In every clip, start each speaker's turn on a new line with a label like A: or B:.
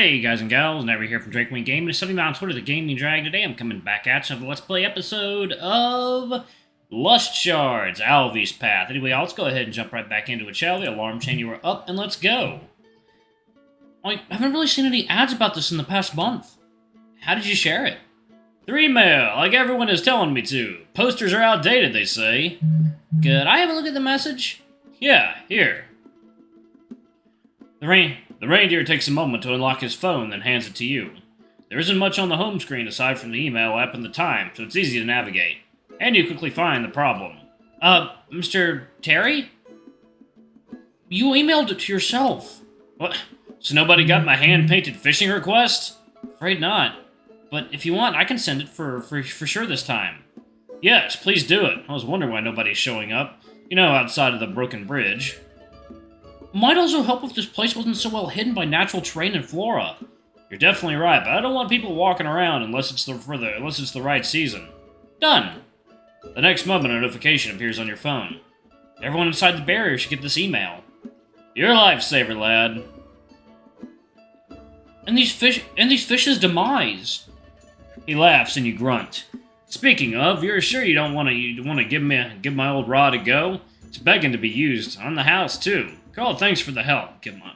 A: Hey guys and gals, Never here from Drakewing Gaming. It's something on Twitter, the Gaming Drag. Today I'm coming back at you with a Let's Play episode of Lust Shards, Alvy's Path. Anyway, let's go ahead and jump right back into it, shall we? Alarm chain, you are up, and let's go. I haven't really seen any ads about this in the past month. How did you share it? Through email, like everyone is telling me to. Posters are outdated, they say. Good. I have a look at the message? Yeah, here. The reindeer takes a moment to unlock his phone, then hands it to you. There isn't much on the home screen aside from the email app and the time, so it's easy to navigate. And you quickly find the problem. Mr. Terry? You emailed it to yourself. What? So nobody got my hand-painted fishing request? Afraid not. But if you want, I can send it for sure this time. Yes, please do it. I was wondering why nobody's showing up. You know, outside of the broken bridge. Might also help if this place wasn't so well hidden by natural terrain and flora. You're definitely right, but I don't want people walking around unless it's the right season. Done. The next moment, a notification appears on your phone. Everyone inside the barrier should get this email. Your lifesaver, lad. And these fish's demise. He laughs and you grunt. Speaking of, you're sure you don't want to give my old rod a go? It's begging to be used on the house too. Oh, thanks for the help. Give my...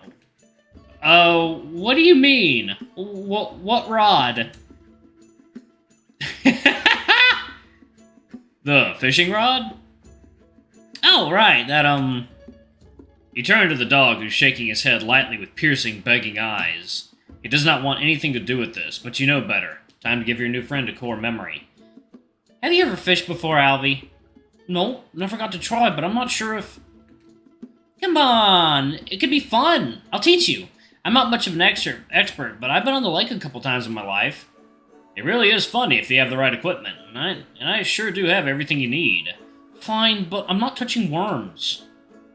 A: what do you mean? What rod? The fishing rod? Oh, right, that, You turn to the dog, who's shaking his head lightly with piercing, begging eyes. He does not want anything to do with this, but you know better. Time to give your new friend a core memory. Have you ever fished before, Alvy? No, never got to try, but I'm not sure if... Come on, it could be fun. I'll teach you. I'm not much of an expert, but I've been on the lake a couple times in my life. It really is funny if you have the right equipment, and I sure do have everything you need. Fine, but I'm not touching worms.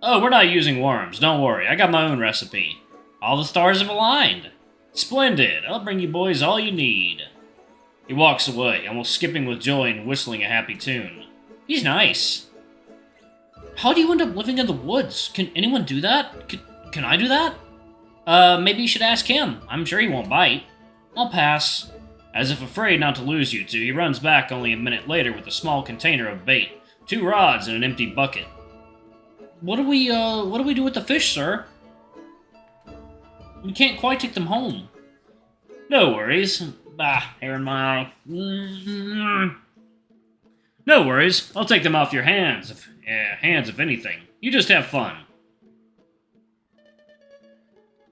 A: Oh, we're not using worms, don't worry. I got my own recipe. All the stars have aligned. Splendid, I'll bring you boys all you need. He walks away, almost skipping with joy and whistling a happy tune. He's nice. How do you end up living in the woods? Can anyone do that? Can I do that? Maybe you should ask him. I'm sure he won't bite. I'll pass. As if afraid not to lose you two, he runs back only a minute later with a small container of bait, 2 rods, and an empty bucket. What do we do with the fish, sir? We can't quite take them home. No worries. Hair in my eye. No worries. I'll take them off your hands, if anything. You just have fun.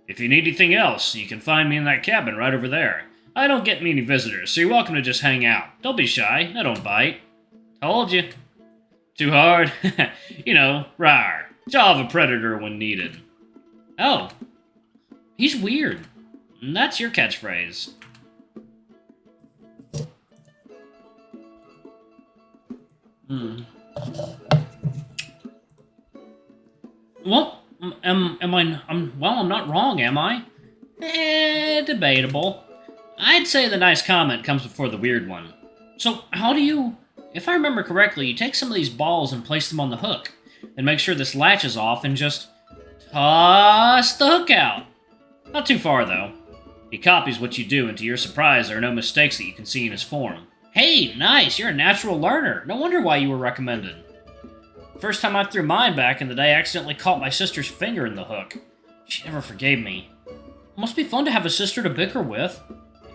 A: If you need anything else, you can find me in that cabin right over there. I don't get many visitors, so you're welcome to just hang out. Don't be shy. I don't bite. Told you. Too hard? You know, rawr. Jaw of a predator when needed. Oh. He's weird. And that's your catchphrase. Well, I'm not wrong, am I? Debatable. I'd say the nice comment comes before the weird one. So, how do you... If I remember correctly, you take some of these balls and place them on the hook, then make sure this latches off and just... toss the hook out. Not too far, though. He copies what you do, and to your surprise, there are no mistakes that you can see in his form. Hey, nice, you're a natural learner. No wonder why you were recommended. First time I threw mine back in the day, I accidentally caught my sister's finger in the hook. She never forgave me. Must be fun to have a sister to bicker with.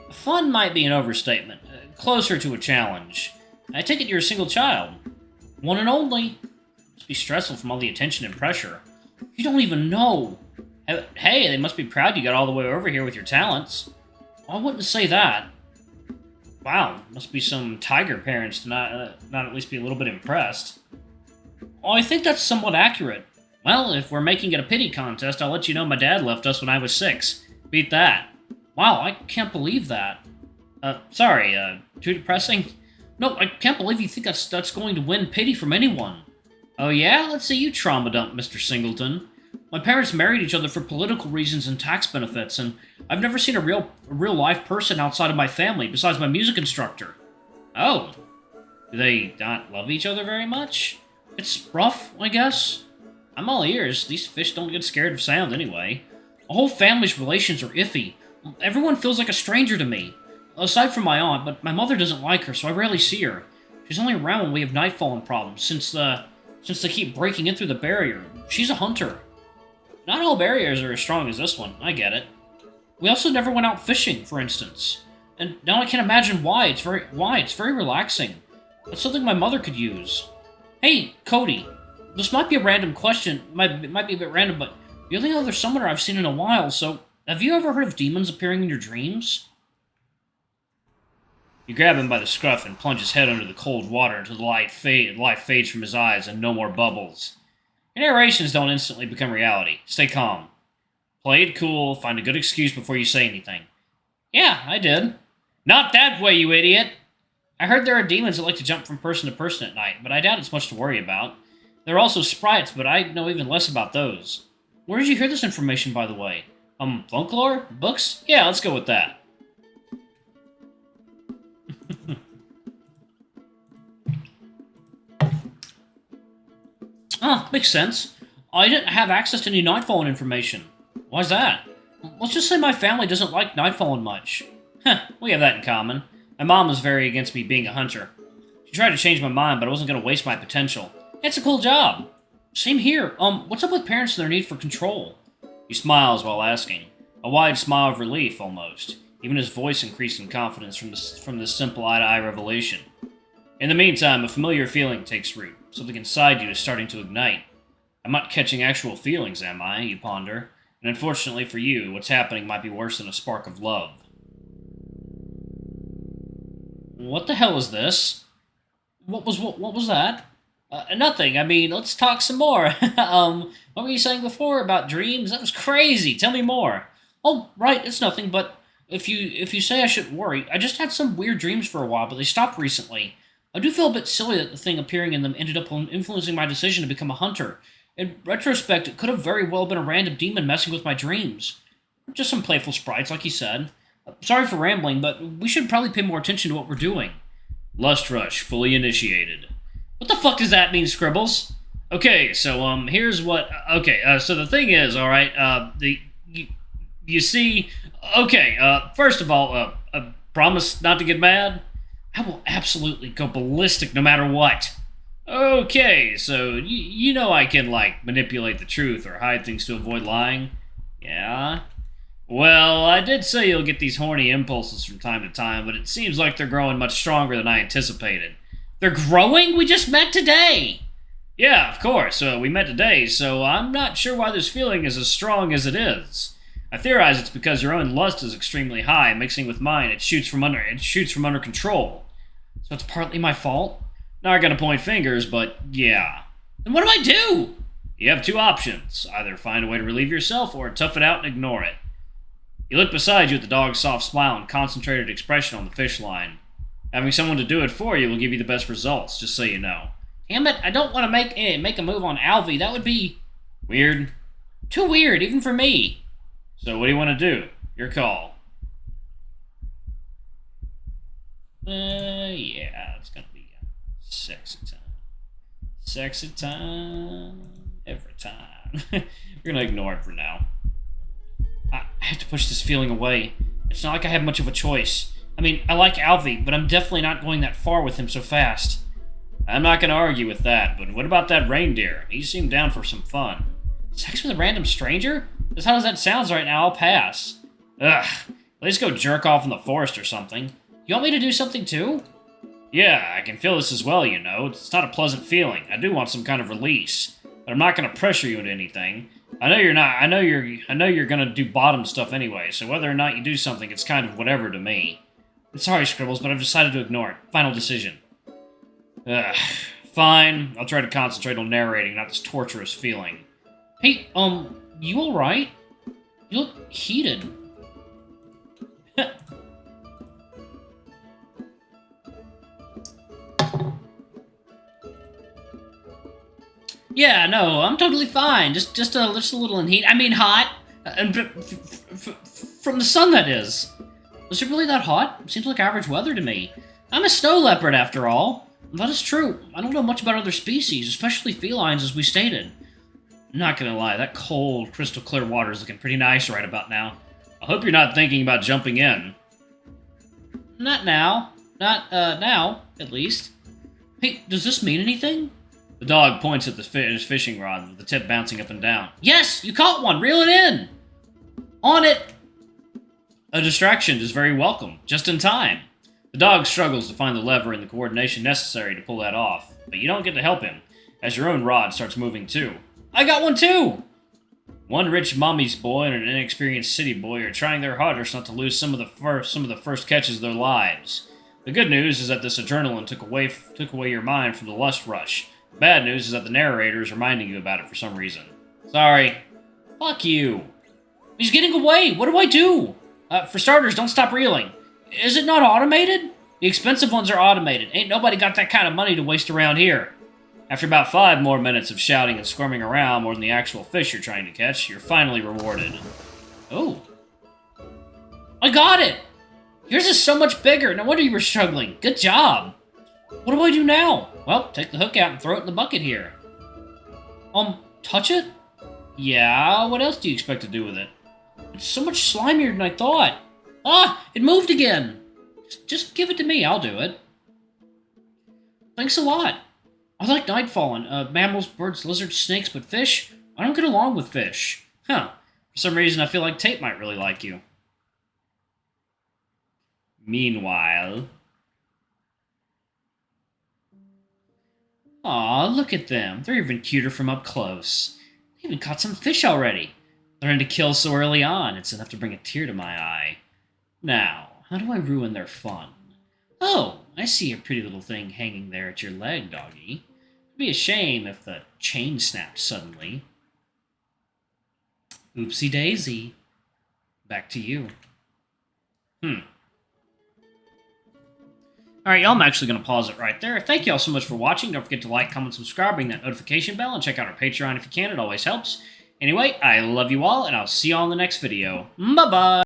A: Fun might be an overstatement. Closer to a challenge. I take it you're a single child. One and only. Must be stressful from all the attention and pressure. You don't even know. Hey, they must be proud you got all the way over here with your talents. I wouldn't say that. Wow, must be some tiger parents to not at least be a little bit impressed. Oh, I think that's somewhat accurate. Well, if we're making it a pity contest, I'll let you know my dad left us when I was 6. Beat that. Wow, I can't believe that. Sorry, too depressing? No, I can't believe you think that's going to win pity from anyone. Oh yeah? Let's see you trauma dump, Mr. Singleton. My parents married each other for political reasons and tax benefits, and I've never seen a real-life person outside of my family, besides my music instructor. Oh. Do they not love each other very much? It's rough, I guess. I'm all ears. These fish don't get scared of sound anyway. A whole family's relations are iffy. Everyone feels like a stranger to me. Aside from my aunt, but my mother doesn't like her, so I rarely see her. She's only around when we have nightfalling problems, since they keep breaking in through the barrier. She's a hunter. Not all barriers are as strong as this one, I get it. We also never went out fishing, for instance. And now I can't imagine why. It's very relaxing. That's something my mother could use. Hey, Cody. This might be a random question. Might be a bit random, but you're the only other summoner I've seen in a while, so have you ever heard of demons appearing in your dreams? You grab him by the scruff and plunge his head under the cold water until the light fades from his eyes and no more bubbles. Your narrations don't instantly become reality. Stay calm. Play it cool, find a good excuse before you say anything. Yeah, I did. Not that way, you idiot! I heard there are demons that like to jump from person to person at night, but I doubt it's much to worry about. There are also sprites, but I know even less about those. Where did you hear this information, by the way? Folklore? Books? Yeah, let's go with that. Makes sense. I didn't have access to any Nightfallen information. Why's that? Let's just say my family doesn't like Nightfallen much. Heh, we have that in common. My mom was very against me being a hunter. She tried to change my mind, but I wasn't going to waste my potential. It's a cool job. Same here. What's up with parents and their need for control? He smiles while asking. A wide smile of relief, almost. Even his voice increased in confidence from this simple eye-to-eye revelation. In the meantime, a familiar feeling takes root. Something inside you is starting to ignite. I'm not catching actual feelings, am I? You ponder. And unfortunately for you, what's happening might be worse than a spark of love. What the hell is this? What was that? Nothing. I mean, let's talk some more. What were you saying before about dreams? That was crazy. Tell me more. Oh, right, it's nothing, but if you say I shouldn't worry, I just had some weird dreams for a while, but they stopped recently. I do feel a bit silly that the thing appearing in them ended up influencing my decision to become a hunter. In retrospect, it could have very well been a random demon messing with my dreams. Just some playful sprites, like you said. Sorry for rambling, but we should probably pay more attention to what we're doing. Lust Rush, fully initiated. What the fuck does that mean, Scribbles? Okay, so, here's what... Okay, so the thing is, alright, you see... Okay, first of all, promise not to get mad? I will absolutely go ballistic no matter what. Okay, so you know I can, like, manipulate the truth or hide things to avoid lying? Yeah? Well, I did say you'll get these horny impulses from time to time, but it seems like they're growing much stronger than I anticipated. They're growing? We just met today! Yeah, of course, we met today, so I'm not sure why this feeling is as strong as it is. I theorize it's because your own lust is extremely high, mixing with mine, it shoots from under control. So it's partly my fault? Not gonna point fingers, but yeah. Then what do I do? You have two options. Either find a way to relieve yourself, or tough it out and ignore it. You look beside you at the dog's soft smile and concentrated expression on the fish line. Having someone to do it for you will give you the best results, just so you know. Damn it, I don't want to make a move on Alvy. That would be... weird. Too weird, even for me. So what do you want to do? Your call. Yeah, it's gonna be sexy time. Sexy time. Every time. We're gonna ignore it for now. I have to push this feeling away. It's not like I have much of a choice. I mean, I like Alvy, but I'm definitely not going that far with him so fast. I'm not gonna argue with that, but what about that reindeer? He seemed down for some fun. Sex with a random stranger? As hard as that sounds right now, I'll pass. Ugh. At least go jerk off in the forest or something. You want me to do something too? Yeah, I can feel this as well, you know. It's not a pleasant feeling. I do want some kind of release. But I'm not gonna pressure you into anything. I know you're not. I know you're gonna do bottom stuff anyway, so whether or not you do something, it's kind of whatever to me. I'm sorry, Scribbles, but I've decided to ignore it. Final decision. Ugh. Fine. I'll try to concentrate on narrating, not this torturous feeling. Hey, you alright? You look heated. Yeah, no, I'm totally fine. Just a little in heat. I mean, hot. And from the sun, that is. Was it really that hot? Seems like average weather to me. I'm a snow leopard, after all. That is true. I don't know much about other species, especially felines, as we stated. I'm not gonna lie, that cold, crystal clear water is looking pretty nice right about now. I hope you're not thinking about jumping in. Not now. Not, now, at least. Hey, does this mean anything? The dog points at his fishing rod, with the tip bouncing up and down. Yes, you caught one! Reel it in! On it! A distraction is very welcome, just in time. The dog struggles to find the lever and the coordination necessary to pull that off, but you don't get to help him, as your own rod starts moving too. I got one too! One rich mommy's boy and an inexperienced city boy are trying their hardest not to lose some of the first catches of their lives. The good news is that this adrenaline took away your mind from the lust rush. The bad news is that the narrator is reminding you about it for some reason. Sorry. Fuck you. He's getting away! What do I do? For starters, don't stop reeling. Is it not automated? The expensive ones are automated. Ain't nobody got that kind of money to waste around here. After about 5 more minutes of shouting and squirming around more than the actual fish you're trying to catch, you're finally rewarded. Oh. I got it! Yours is so much bigger. No wonder you were struggling. Good job. What do I do now? Well, take the hook out and throw it in the bucket here. Touch it? Yeah, what else do you expect to do with it? It's so much slimier than I thought. Ah, it moved again. Just give it to me, I'll do it. Thanks a lot. I like nightfalling. Mammals, birds, lizards, snakes, but fish? I don't get along with fish. Huh. For some reason, I feel like Tate might really like you. Meanwhile... Aw, look at them. They're even cuter from up close. They even caught some fish already. Learning to kill so early on, it's enough to bring a tear to my eye. Now, how do I ruin their fun? Oh, I see a pretty little thing hanging there at your leg, doggy. It'd be a shame if the chain snapped suddenly. Oopsie daisy. Back to you. Alright, y'all, I'm actually going to pause it right there. Thank y'all so much for watching. Don't forget to like, comment, subscribe, ring that notification bell, and check out our Patreon if you can. It always helps. Anyway, I love you all, and I'll see you all in the next video. Bye-bye!